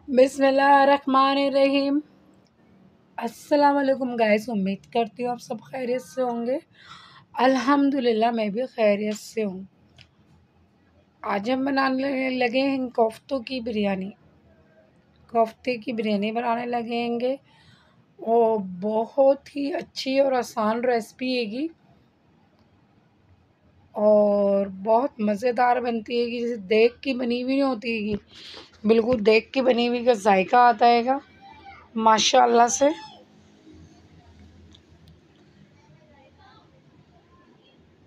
बिस्मिल्लाहिर्रहमानिर्रहीम। अस्सलाम वालेकुम गाइस, उम्मीद करती हूँ आप सब खैरियत से होंगे। अल्हम्दुलिल्लाह मैं भी खैरियत से हूँ। आज हम बनाने लगे हैं कोफ्ते की बिरयानी बनाने लगेंगे। और बहुत ही अच्छी और आसान रेसिपी हैगी और बहुत मज़ेदार बनती है कि जैसे देग की बनी हुई नहीं होती हैगी, बिल्कुल देग की बनी हुई का जायका आता हैगा माशाल्लाह से।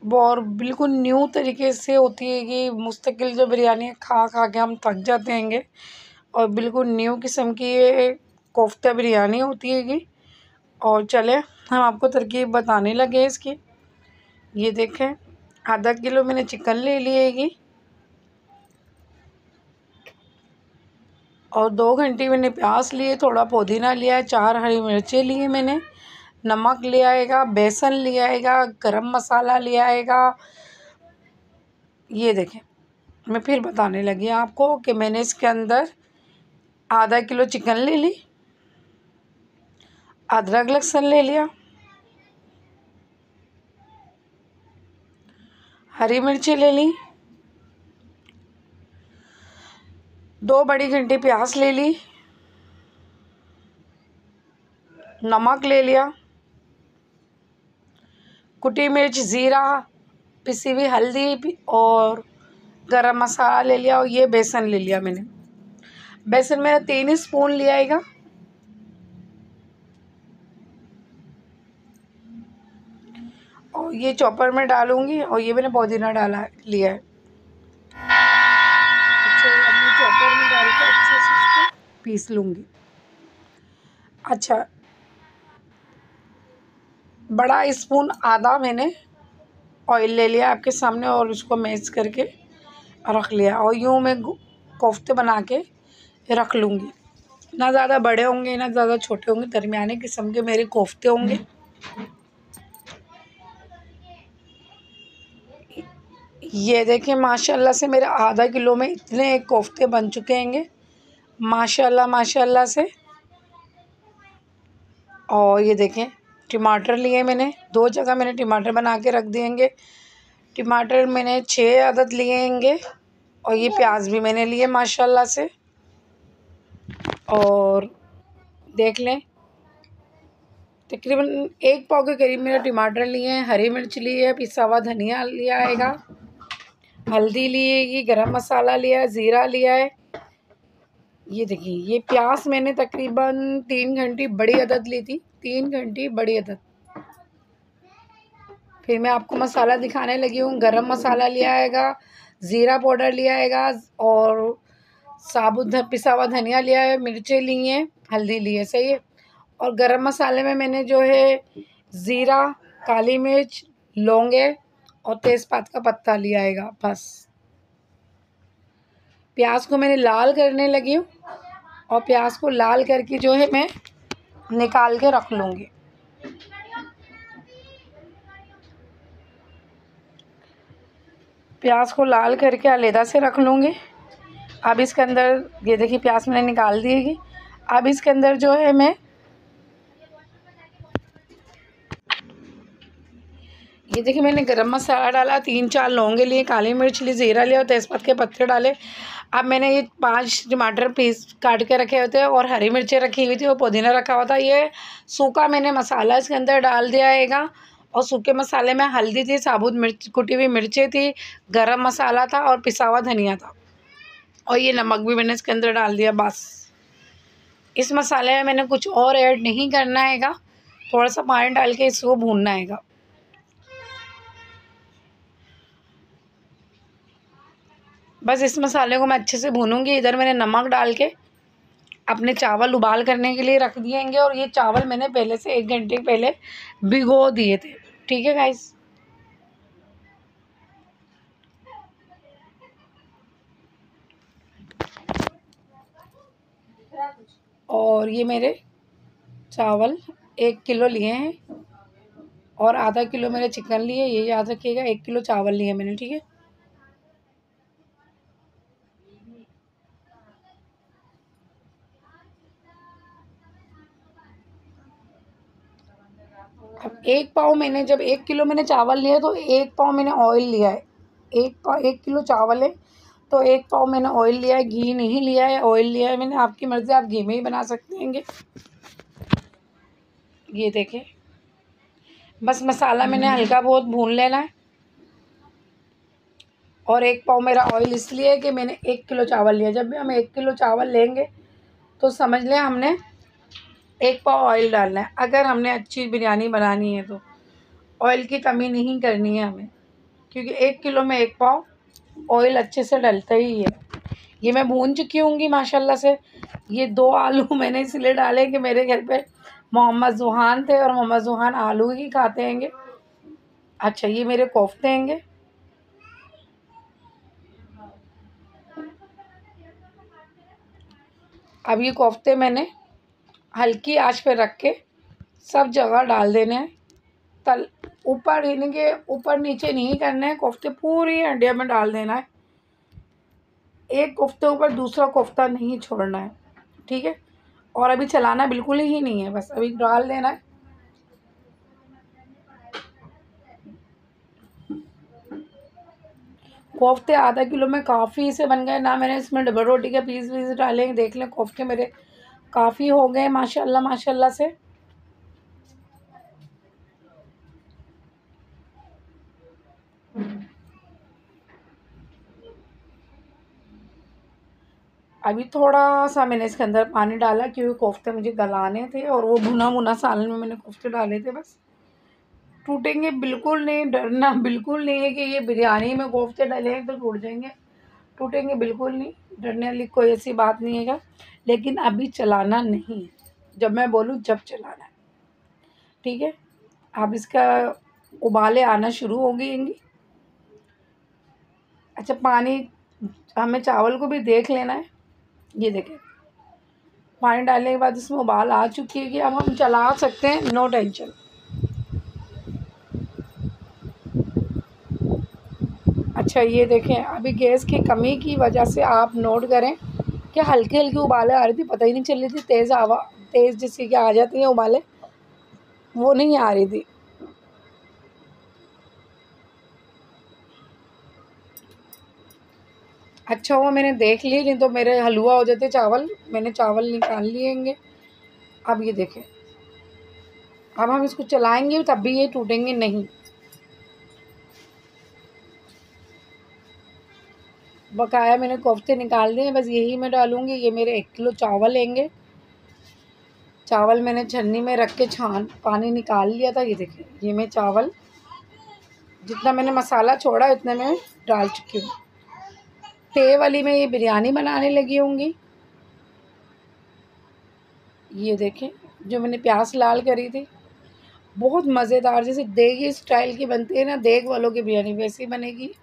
और बिल्कुल न्यू तरीके से होती है कि मुस्तकिल जो बिरयानी खा खा के हम थक जाते हैंगे और बिल्कुल न्यू किस्म की ये कोफ्ता बिरयानी होती हैगी। और चले हम आपको तरकीब बताने लगे इसकी। ये देखें, आधा किलो मैंने चिकन ले ली हैगी और 2 घंटी मैंने प्याज लिए, थोड़ा पुदीना लिया है, 4 हरी मिर्चें लिए मैंने, नमक लिया आएगा, बेसन लिया आएगा, गरम मसाला लिया आएगा। ये देखें, मैं फिर बताने लगी आपको कि मैंने इसके अंदर आधा किलो चिकन ले ली, अदरक लहसुन ले लिया, हरी मिर्ची ले ली, 2 बड़ी घंटी प्याज ले ली, नमक ले लिया, कुटी मिर्च, ज़ीरा, पिसी हुई हल्दी और गरम मसाला ले लिया। और ये बेसन ले लिया मैंने, बेसन मैंने 3 स्पून लिया आएगा। और ये चॉपर में डालूंगी और ये मैंने पुदीना डाला लिया है। अच्छा, अब मैं चॉपर में डाल के अच्छे से इसको पीस लूँगी। अच्छा, बड़ा स्पून आधा मैंने ऑयल ले लिया आपके सामने और उसको मैश करके रख लिया। और यूँ मैं कोफ्ते बना के रख लूँगी। ना ज़्यादा बड़े होंगे ना ज़्यादा छोटे होंगे, दरमियाने किस्म के मेरे कोफ्ते होंगे। ये देखिए माशाल्लाह से मेरे आधा किलो में इतने कोफ्ते बन चुके हैंगे माशाल्लाह माशाल्लाह से। और ये देखें, टमाटर लिए मैंने, 2 जगह मैंने टमाटर बना के रख दिएंगे। टमाटर मैंने 6 अदद लिए हैंगे और ये प्याज भी मैंने लिए माशाल्लाह से। और देख लें, तकरीबन 1 पाव के करीब मेरे टमाटर लिए हैं, हरी मिर्च ली है, पिसा हुआ धनिया लिया आएगा, हल्दी लिएगी, गरम मसाला लिया है, ज़ीरा लिया है। ये देखिए, ये प्याज मैंने तकरीबन 3 घंटी बड़ी अदद ली थी, 3 घंटी बड़ी अदद। फिर मैं आपको मसाला दिखाने लगी हूँ। गरम मसाला लिया आएगा, ज़ीरा पाउडर लिया आएगा और साबुत पिसा हुआ धनिया लिया है, मिर्चें ली हैं, हल्दी ली है, सही है। और गरम मसाले में मैंने जो है ज़ीरा, काली मिर्च, लौंगे और तेज़पात का पत्ता लिया आएगा बस। प्याज को मैंने लाल करने लगी हूँ और प्याज को लाल करके जो है मैं निकाल के रख लूँगी। प्याज को लाल करके अलहदा से रख लूँगी। अब इसके अंदर ये देखिए प्याज मैंने निकाल दिएगी। अब इसके अंदर जो है मैं ये देखिए मैंने गरम मसाला डाला, 3-4 लौंगे लिए, काली मिर्च ली, ज़ीरा लिया और तेज़पात के पत्ते डाले। अब मैंने ये 5 टमाटर पीस काट के रखे हुए थे और हरी मिर्चें रखी हुई थी और पुदीना रखा हुआ था। ये सूखा मैंने मसाला इसके अंदर डाल दिया आएगा। और सूखे मसाले में हल्दी थी, साबुत मिर्च, कुटी हुई मिर्चें थी, गरम मसाला था और पिसा हुआ धनिया था। और ये नमक भी मैंने इसके अंदर डाल दिया बस। इस मसाले में मैंने कुछ और ऐड नहीं करना हैगा, थोड़ा सा पानी डाल के इसको भूनना हैगा। बस इस मसाले को मैं अच्छे से भूनूंगी। इधर मैंने नमक डाल के अपने चावल उबाल करने के लिए रख दिएंगे और ये चावल मैंने पहले से 1 घंटे पहले भिगो दिए थे, ठीक है गाइस। और ये मेरे चावल 1 किलो लिए हैं और आधा किलो मेरे चिकन लिए, ये याद रखिएगा। 1 किलो चावल लिए मैंने, ठीक है। 1 पाव मैंने, जब 1 किलो मैंने चावल लिया तो 1 पाव मैंने ऑयल लिया है। 1 किलो चावल है तो 1 पाव मैंने ऑयल लिया है, घी नहीं लिया है, ऑयल लिया है मैंने। आपकी मर्ज़ी, आप घी में ही बना सकते हैं। ये देखें, बस मसाला मैंने हल्का बहुत भून लेना है। और 1 पाव मेरा ऑयल इसलिए है कि मैंने 1 किलो चावल लिया। जब भी हम 1 किलो चावल लेंगे तो समझ लें हमने 1 पाव ऑयल डालना है। अगर हमने अच्छी बिरयानी बनानी है तो ऑयल की कमी नहीं करनी है हमें, क्योंकि 1 किलो में 1 पाव ऑयल अच्छे से डलता ही है। ये मैं भून चुकी हूँगी माशाल्लाह से। ये 2 आलू मैंने इसलिए डाले कि मेरे घर पे मोहम्मद जुहान थे और मोहम्मद जुहान आलू ही खाते हैंगे। अच्छा, ये मेरे कोफ्ते हैंगे। अब ये कोफ्ते मैंने हल्की आंच पे रख के सब जगह डाल देने हैं। तल ऊपर इनके ऊपर नीचे नहीं करना है, कोफ्ते पूरी हंडिया में डाल देना है। एक कोफ्ते ऊपर दूसरा कोफ्ता नहीं छोड़ना है, ठीक है। और अभी चलाना बिल्कुल ही नहीं है, बस अभी डाल देना है। कोफ्ते आधा किलो में काफ़ी से बन गए ना। मैंने इसमें डबल रोटी के पीस डाले हैं। देख लें, कोफ्ते मेरे काफ़ी हो गए माशाल्लाह माशाल्लाह से। अभी थोड़ा सा मैंने इसके अंदर पानी डाला क्योंकि कोफ्ते मुझे गलाने थे और वो भुना भुना सालन में मैंने कोफ्ते डाले थे। बस टूटेंगे बिल्कुल नहीं, डरना बिल्कुल नहीं है कि ये बिरयानी में कोफ्ते डले हैं तो टूट जाएंगे। टूटेंगे बिल्कुल नहीं, डरने वाली कोई ऐसी बात नहीं है। लेकिन अभी चलाना नहीं है, जब मैं बोलूँ जब चलाना है, ठीक है। अब इसका उबाले आना शुरू हो गएंगी। अच्छा, पानी हमें चावल को भी देख लेना है। ये देखें, पानी डालने के बाद इसमें उबाल आ चुकी है कि अब हम चला सकते हैं, नो टेंशन। अच्छा, ये देखें, अभी गैस की कमी की वजह से आप नोट करें कि हल्की हल्की उबाले आ रही थी, पता ही नहीं चल रही थी। तेज़ जिसकी कि आ जाती है उबाले, वो नहीं आ रही थी। अच्छा हुआ मैंने देख ली, नहीं तो मेरे हलवा हो जाते चावल। मैंने चावल निकाल लिएंगे। अब ये देखें, अब हम इसको चलाएंगे तब भी ये टूटेंगे नहीं। बकाया मैंने कोफ्ते निकाल दिए, बस यही मैं डालूँगी। ये मेरे 1 किलो चावल लेंगे। चावल मैंने छन्नी में रख के छान पानी निकाल लिया था। ये देखें, ये मैं चावल जितना मैंने मसाला छोड़ा उतने में डाल चुकी हूँ। ते वाली में ये बिरयानी बनाने लगी होंगी। ये देखें, जो मैंने प्याज लाल करी थी, बहुत मज़ेदार, जैसे देगी स्टाइल की बनती है ना, देग वालों की बिरयानी वैसी बनेगी।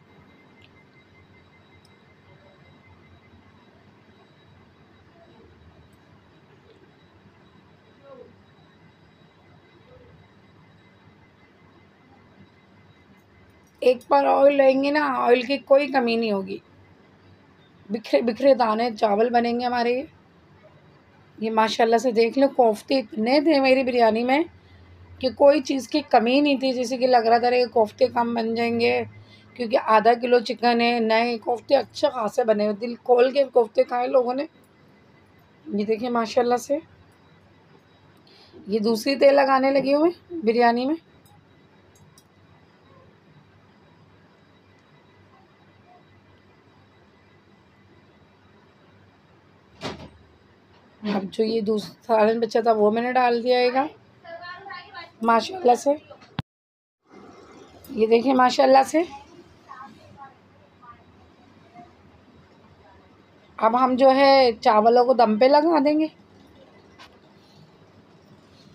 एक बार ऑयल लेंगे ना, ऑयल की कोई कमी नहीं होगी। बिखरे बिखरे दाने चावल बनेंगे हमारे। ये माशाल्लाह से देख लो, कोफ्ते इतने थे मेरी बिरयानी में कि कोई चीज़ की कमी नहीं थी। जैसे कि लग रहा था कि कोफ्ते कम बन जाएंगे क्योंकि आधा किलो चिकन है। नए कोफ्ते अच्छे खासे बने, दिल खोल के कोफ्ते खाए लोगों ने। ये देखिए माशाल्लाह से, ये दूसरी तेल लगाने लगी हूँ मैं बिरयानी में। अब जो ये दूसरा सालन बचा था वो मैंने डाल दिया है माशाल्लाह से। ये देखिए माशाल्लाह से। अब हम जो है चावलों को दम पे लगा देंगे।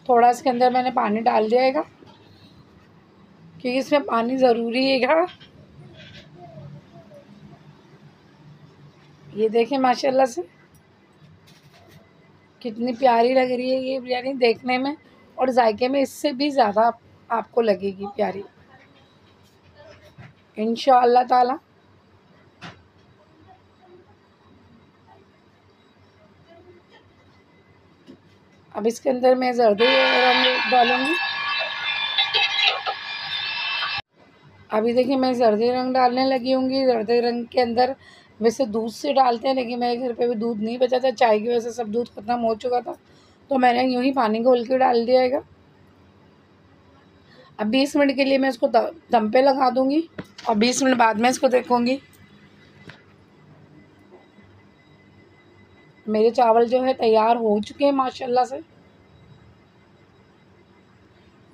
थोड़ा इसके अंदर मैंने पानी डाल दिया है क्योंकि इसमें पानी ज़रूरी है। ये देखें माशाल्लाह से कितनी प्यारी लग रही है ये बिरयानी देखने में, और जायके में इससे भी ज़्यादा आपको लगेगी प्यारी इंशाअल्लाह ताला। अब इसके अंदर मैं जर्दी रंग डालूँगी। अभी देखिए मैं जर्दी रंग डालने लगी हूँगी। जर्दी रंग के अंदर वैसे दूध से डालते हैं, लेकिन मेरे घर पे भी दूध नहीं बचा था, चाय की वजह से सब दूध ख़त्म हो चुका था, तो मैंने यूँ ही पानी घोल के डाल दिया है। अब 20 मिनट के लिए मैं इसको दम पे लगा दूँगी और 20 मिनट बाद में इसको देखूँगी। मेरे चावल जो है तैयार हो चुके हैं माशाल्लाह से।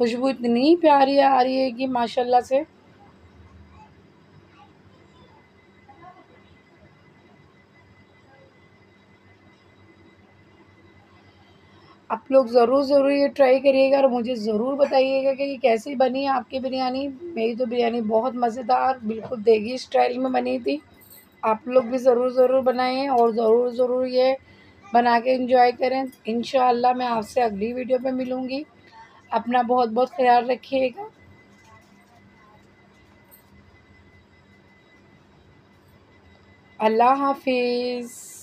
खुशबू इतनी प्यारी आ रही है कि माशाल्लाह से। आप लोग ज़रूर ये ट्राई करिएगा और मुझे ज़रूर बताइएगा कि कैसी बनी आपकी बिरयानी। मेरी तो बिरयानी बहुत मज़ेदार बिल्कुल देगी स्टाइल में बनी थी। आप लोग भी ज़रूर बनाएं और ज़रूर ये बना के एंजॉय करें। इंशाअल्लाह मैं आपसे अगली वीडियो पे मिलूँगी। अपना बहुत ख्याल रखिएगा। अल्लाह हाफिज़।